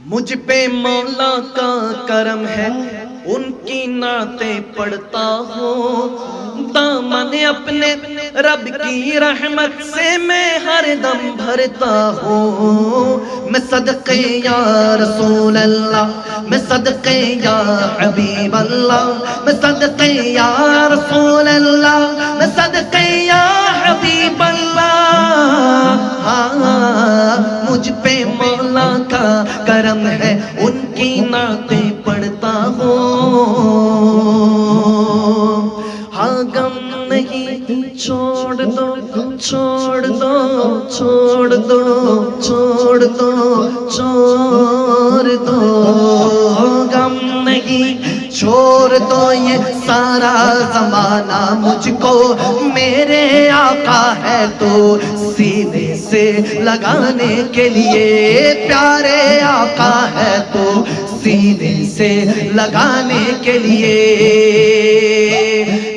مجھ پہ مولا کا کرم ہے، ان کی نعتیں پڑھتا ہوں، دامن اپنے رب کی رحمت سے میں ہر دم بھرتا ہوں۔ میں صدقے یا رسول اللہ، میں صدقے یا حبیب اللہ، میں صدقے یا رسول اللہ، میں صدقے یا حبیب اللہ۔ مجھ پہ مولا کا کرم ہے، ان کی نعتیں پڑھتا ہوں۔ ہاں غم نہیں، چھوڑ دو چھوڑ دو چھوڑ دو چھوڑ دو چھوڑ دو، غم نہیں چھوڑ دو یہ سارا زمانہ مجھ کو میرے آقا ہے تو سینے سے لگانے کے لیے، پیارے آقا ہے تو سینے سے لگانے کے لیے۔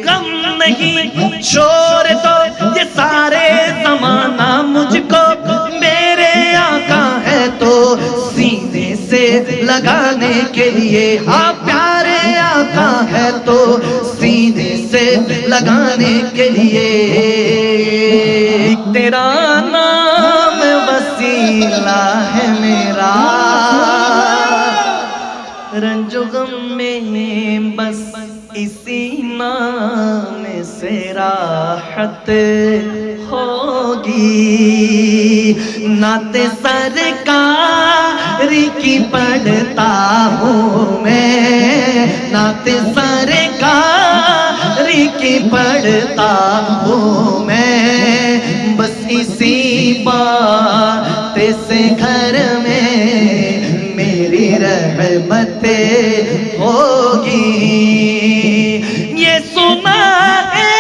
غم نہیں چھوڑ دو یہ سارے زمانہ مجھ کو میرے آقا ہے تو سینے سے لگانے کے لیے، ہاں پیارے آقا ہے تو سینے سے لگانے کے لیے۔ تیرا نام وسیلہ ہے میرا، رنج و غم میں بس اسی نام سے راحت ہوگی۔ نعت سرکار کی پڑھتا ہوں میں، نعت سرکار کی پڑھتا ہوں میں، بس اسی بات سے گھر میں میری رحمت ہوگی۔ یہ سنا ہے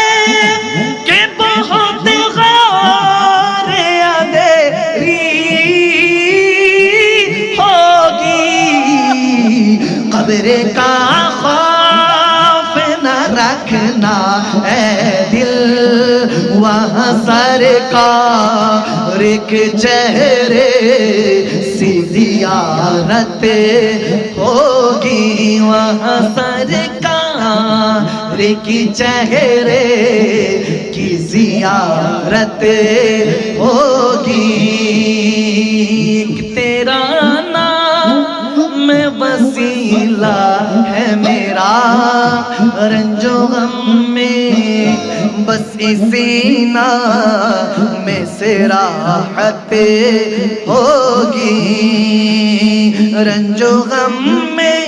کہ بہت غور اندھیری ہوگی، قبر کا خوف نہ رکھنا اے دل، وہاں سرکار کے چہرے سی زیارت ہوگی، وہاں سرکار کی چہرے کی زیارت ہوگی۔ تیرا نام وسیلہ ہے میرا، رنج و غم میں بس اسی نام سے راحت ہوگی، رنج و غم میں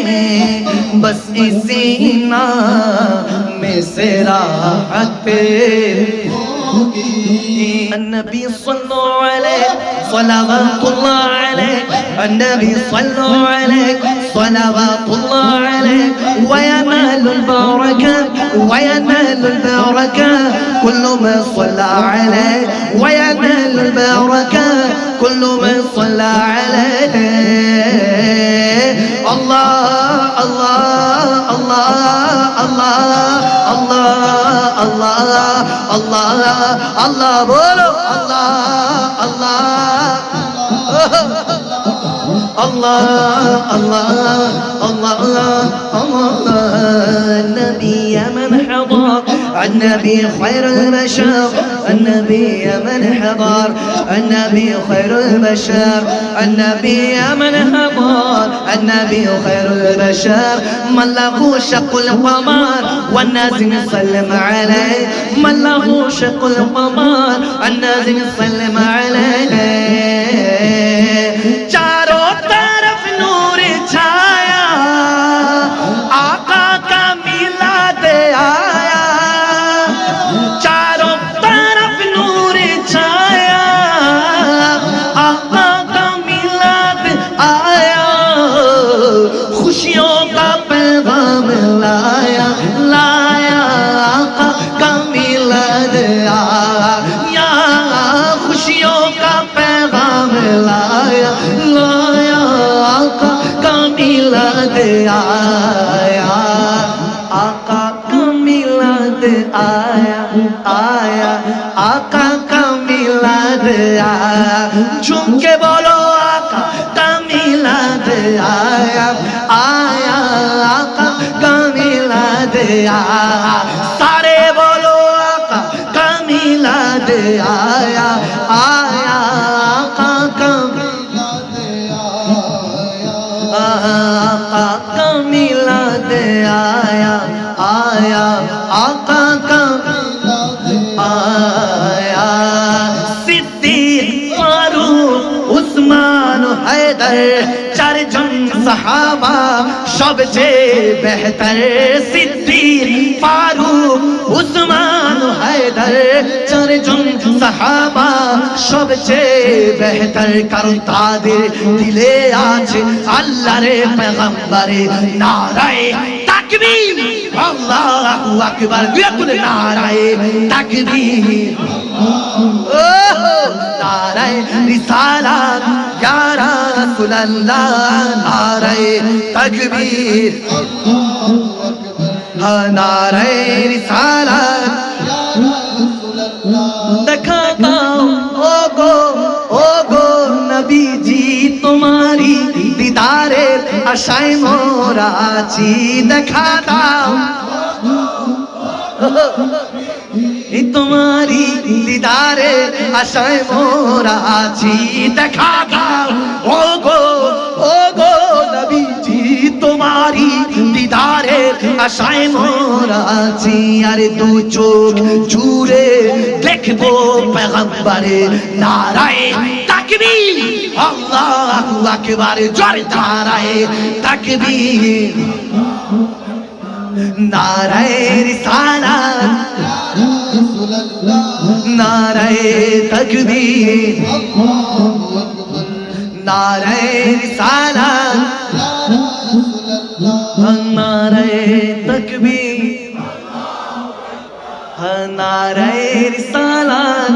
بس اسی نام سے راحت ہوگی۔ النبی صلو علیہ صلوات اللہ علیہ، النبی صلو علیہ صلوات اللہ علیہ، وینال البرکہ وینال البرکہ کل من صلی علیہ، وینال البرکہ کل من صلی علیہ۔ اللہ اللہ اللہ اللہ اللہ اللہ اللہ اللہ بولو، اللہ اللہ اللہ اللہ اللہ اللہ۔ النبي من حضر، النبي خير البشر، النبي من حضر، النبي خير البشر، النبي من حضر، النبي خير البشر، من له شق القمر والنازل سلم عليه، من له شق القمر النازل سلم عليه۔ چاروں طرف نور چھایا، آقا کا میلاد آیا، چاروں طرف نور چھایا، آقا کا میلاد آیا، خوشیوں کا پیغام لایا لایا، آقا کا میلاد آیا، خوشیوں کا پیغام لایا لایا، آقا کا میلاد آیا، آقا کا میلاد آیا آیا، آقا کا میلاد آیا، جھوم کے بولو آقا کا میلاد آیا آیا آقا کا میلاد آیا سارے بولو آقا کا میلاد آیا آیا آقا کا آقا کا میلاد آیا آیا آقا کا آیا صدیق فاروق عثمان و حیدر চারজন সাহাবা সবচেয়ে বেহতর সিদ্দিক ফারুক উসমান ও হায়দার চারজন সাহাবা সবচেয়ে বেহতর কারণ তাদের দিলে আছে আল্লাহর পয়গম্বরের নারায়ে তাকবীর আল্লাহু আকবার দুই নারায়ে তাকবীর নারায়ে রিসালাত ইয়া রাসূলুল্লাহ নারায়ে তাকবীর নারায়ে রিসালাত দেখাতা ও গো নবী জি তোমারি দিদারে আশায় মোরা আছি দেখা দাও তোমারি দিদারে আশায় মোরা আছি দেখা দাও ও গো নবীজি তোমারি দিদারে আশায় মোরা আছি আরে দু চোখ জুড়ে দেখবো পয়গম্বরের নারায়ে তাকবীর আল্লাহু আকবার জোরে নারায়ে তাকবীর নারায়ে রিসালাত নারায়ে তাকবীর নারায়ে রিসালাত নারায়ে তাকবীর নারায়ে রিসালাত